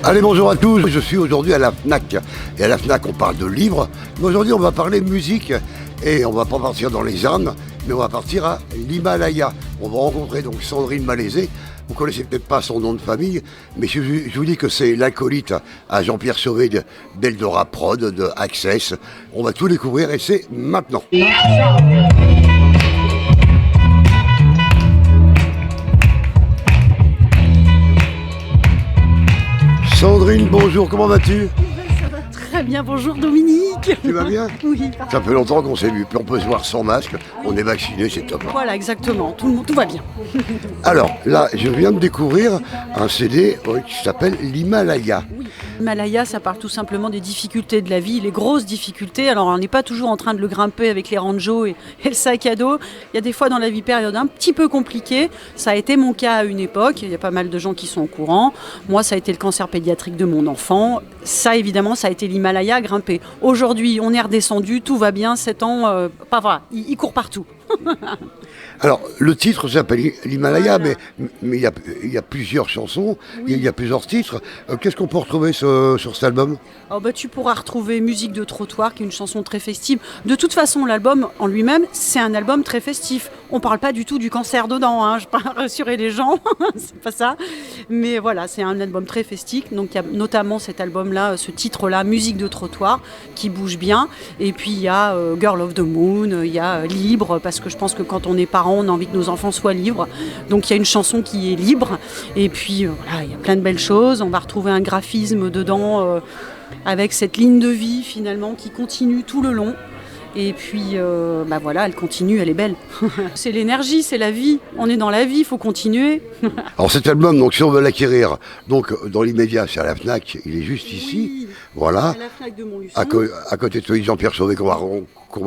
Allez, bonjour à tous, je suis aujourd'hui à la FNAC. Et à la FNAC, on parle de livres. Mais aujourd'hui, on va parler musique. Et on va pas partir dans les Indes, mais on va partir à l'Himalaya. On va rencontrer donc Sandrine Malaisé. Vous connaissez peut-être pas son nom de famille, mais je vous dis que c'est l'acolyte à Jean-Pierre Sauvé d'Eldora Prod, de Access. On va tout découvrir et c'est maintenant. Sandrine, bonjour, comment vas-tu? Ça va très bien, bonjour Dominique. Tu vas bien? Oui. Ça fait longtemps qu'on s'est vu, puis on peut se voir sans masque, on est vacciné, c'est top. Voilà, exactement, tout va bien. Alors là, je viens de découvrir un CD qui s'appelle l'Himalaya. Oui. L'Himalaya, ça parle tout simplement des difficultés de la vie, les grosses difficultés. Alors on n'est pas toujours en train de le grimper avec les ranjos et le sac à dos. Il y a des fois dans la vie période un petit peu compliquée. Ça a été mon cas à une époque, il y a pas mal de gens qui sont au courant. Moi, ça a été le cancer pédiatrique de mon enfant. Ça, évidemment, ça a été l'Himalaya à grimper. Aujourd'hui, on est redescendu, tout va bien, 7 ans, pas vrai, il court partout. Alors, le titre s'appelle l'Himalaya, Voilà. mais il y a plusieurs chansons, Oui. il y a plusieurs titres. Qu'est-ce qu'on peut retrouver sur cet album? Oh bah, tu pourras retrouver Musique de trottoir, qui est une chanson très festive. De toute façon, l'album en lui-même, c'est un album très festif. On parle pas du tout du cancer dedans, hein. Je peux rassurer les gens, c'est pas ça. Mais voilà, c'est un album très festif. Donc il y a notamment cet album-là, ce titre-là, Musique de trottoir, qui bouge bien. Et puis il y a Girl of the Moon, il y a Libre, parce que je pense que quand on est parent, on a envie que nos enfants soient libres. Donc il y a une chanson qui est libre. Et puis voilà, il y a plein de belles choses. On va retrouver un graphisme dedans. Avec cette ligne de vie finalement qui continue tout le long. Et puis bah voilà, elle continue, elle est belle. C'est l'énergie, c'est la vie. On est dans la vie, il faut continuer. Alors cet album, donc si on veut l'acquérir, donc dans l'immédiat, c'est à la FNAC, il est juste ici, Oui, voilà, à la FNAC de Montluçon. à côté de celui de Jean-Pierre Sauvé qu'on va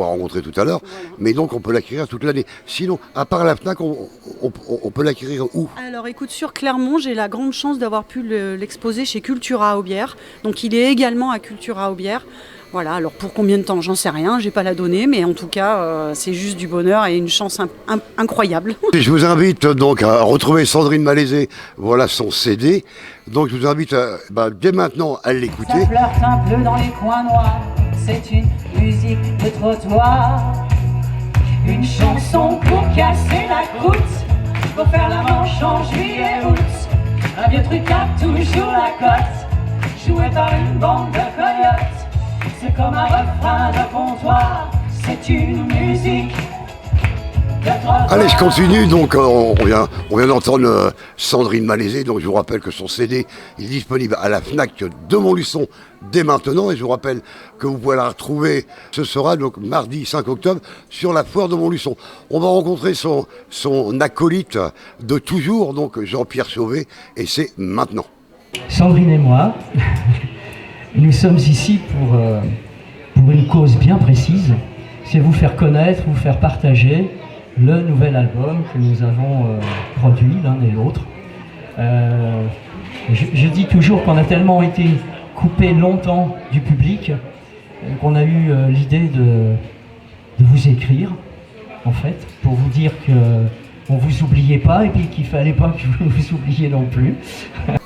rencontrer tout à l'heure. Voilà. Mais donc on peut l'acquérir toute l'année. Sinon, à part la FNAC, on peut l'acquérir où? Alors écoute, sur Clermont, j'ai la grande chance d'avoir pu l'exposer chez Cultura Aubière. Donc il est également à Cultura Aubière. Voilà, alors pour combien de temps, j'en sais rien, j'ai pas la donnée, mais en tout cas, c'est juste du bonheur et une chance incroyable. Et je vous invite donc à retrouver Sandrine Malaisé, voilà son CD. Donc je vous invite dès maintenant à l'écouter. Ça flirte un peu dans les coins noirs, c'est une musique de trottoir. Une chanson pour casser la croûte, pour faire la manche en juillet-août. Un vieux truc a toujours la cote, joué par une bande de coyotes. C'est comme un refrain de comptoir, c'est une musique de trottoir. Allez, je continue. Donc, on vient d'entendre Sandrine Malaisé. Donc, je vous rappelle que son CD est disponible à la FNAC de Montluçon dès maintenant. Et je vous rappelle que vous pouvez la retrouver. Ce sera donc mardi 5 octobre sur la foire de Montluçon. On va rencontrer son acolyte de toujours, donc Jean-Pierre Sauvé. Et c'est maintenant. Sandrine et moi, nous sommes ici pour une cause bien précise, c'est vous faire connaître, vous faire partager le nouvel album que nous avons produit l'un et l'autre. Je dis toujours qu'on a tellement été coupé longtemps du public qu'on a eu l'idée de vous écrire, en fait, pour vous dire qu'on ne vous oubliait pas et puis qu'il ne fallait pas que vous vous oubliez non plus.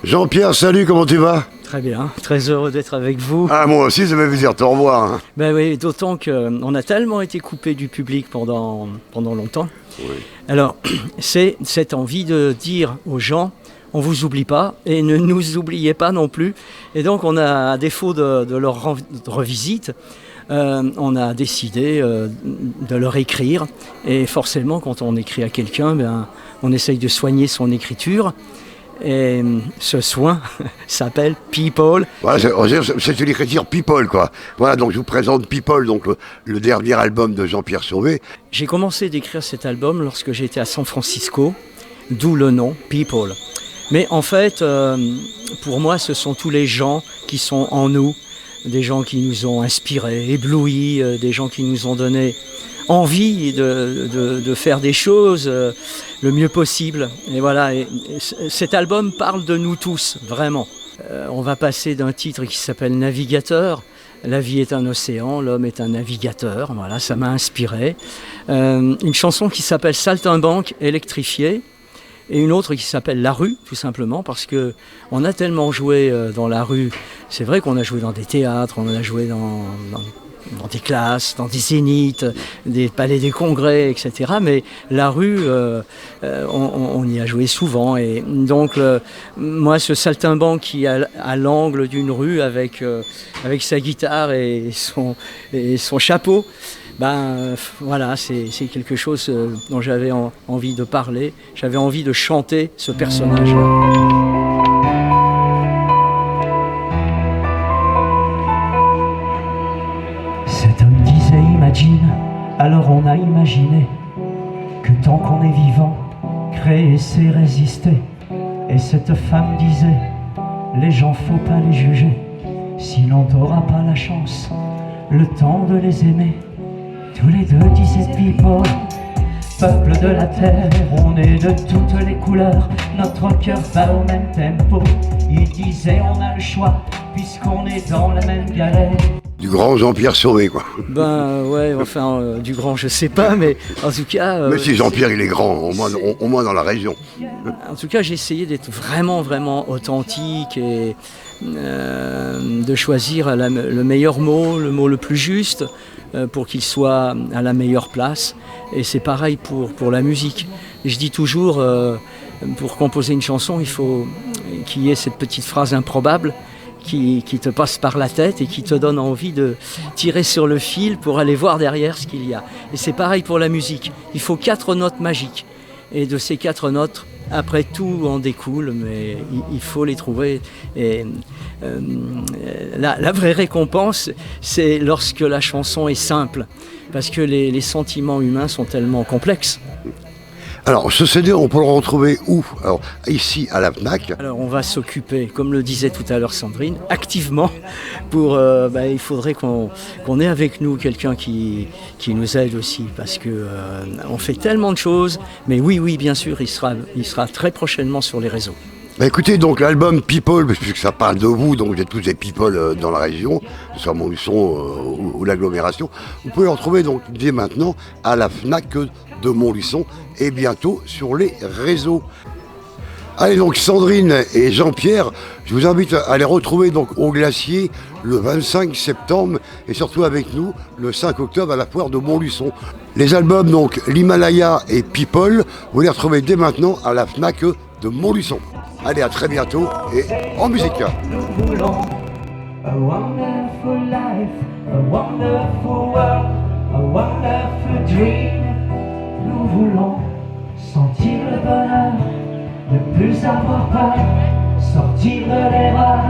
Jean-Pierre, salut, comment tu vas? Très bien, très heureux d'être avec vous. Ah, moi aussi, ça m'a fait dire au revoir. Hein. Ben oui, d'autant qu'on a tellement été coupé du public pendant longtemps. Oui. Alors, c'est cette envie de dire aux gens, on ne vous oublie pas et ne nous oubliez pas non plus. Et donc, on a, à défaut de leur revisite, on a décidé de leur écrire. Et forcément, quand on écrit à quelqu'un, on essaye de soigner son écriture. Et ce soin s'appelle People. Voilà, c'est une écriture People, quoi. Voilà, donc je vous présente People, donc le dernier album de Jean-Pierre Sauvé. J'ai commencé d'écrire cet album lorsque j'étais à San Francisco, d'où le nom People. Mais en fait, pour moi, ce sont tous les gens qui sont en nous, des gens qui nous ont inspirés, éblouis, des gens qui nous ont donné envie de faire des choses le mieux possible. Et voilà, et cet album parle de nous tous, vraiment. On va passer d'un titre qui s'appelle Navigateur. La vie est un océan, l'homme est un navigateur. Voilà, ça m'a inspiré. Une chanson qui s'appelle Saltimbanque électrifiée. et une autre qui s'appelle La Rue, tout simplement, parce que on a tellement joué dans la rue. C'est vrai qu'on a joué dans des théâtres, on a joué dans des classes, dans des zéniths, des palais des congrès, etc. Mais la rue, on y a joué souvent. Et donc, moi, ce saltimbanque qui est à l'angle d'une rue avec sa guitare et son chapeau, ben voilà, c'est quelque chose dont j'avais envie de parler. J'avais envie de chanter ce personnage-là. Cet homme disait imagine, alors on a imaginé que tant qu'on est vivant, créer c'est résister. Et cette femme disait, les gens faut pas les juger, sinon t'auras pas la chance, le temps de les aimer. Tous les deux disaient people, peuple de la terre, on est de toutes les couleurs, notre cœur bat au même tempo. Il disait on a le choix, puisqu'on est dans la même galère. Du grand Jean-Pierre Sauvé, quoi. Ben ouais, enfin, du grand je sais pas, mais en tout cas... Mais si Jean-Pierre il est grand, au moins dans la région. En tout cas, j'ai essayé d'être vraiment, vraiment authentique et de choisir le meilleur mot, le mot le plus juste, pour qu'il soit à la meilleure place. Et c'est pareil pour la musique. Et je dis toujours, pour composer une chanson, il faut qu'il y ait cette petite phrase improbable qui te passe par la tête et qui te donne envie de tirer sur le fil pour aller voir derrière ce qu'il y a. Et c'est pareil pour la musique. Il faut 4 notes magiques. Et de ces 4 notes, après tout en découle, mais il faut les trouver. Et la vraie récompense, c'est lorsque la chanson est simple, parce que les sentiments humains sont tellement complexes. Alors, ce CD, on peut le retrouver où? Alors, ici, à la FNAC. Alors, on va s'occuper, comme le disait tout à l'heure Sandrine, activement pour... il faudrait qu'on ait avec nous quelqu'un qui nous aide aussi, parce que on fait tellement de choses. Mais oui, bien sûr, il sera très prochainement sur les réseaux. Bah écoutez, donc l'album People, puisque ça parle de vous, donc vous êtes tous des people dans la région, que ce soit Montluçon ou l'agglomération, vous pouvez le retrouver donc dès maintenant à la FNAC de Montluçon et bientôt sur les réseaux. Allez donc Sandrine et Jean-Pierre, je vous invite à les retrouver donc au Glacier le 25 septembre et surtout avec nous le 5 octobre à la foire de Montluçon. Les albums donc l'Himalaya et People, vous les retrouvez dès maintenant à la FNAC de Montluçon. Allez, à très bientôt et en musique. Nous voulons a wonderful life, a wonderful world, a wonderful dream. Nous voulons sentir le bonheur, ne plus avoir peur, sortir de l'erreur.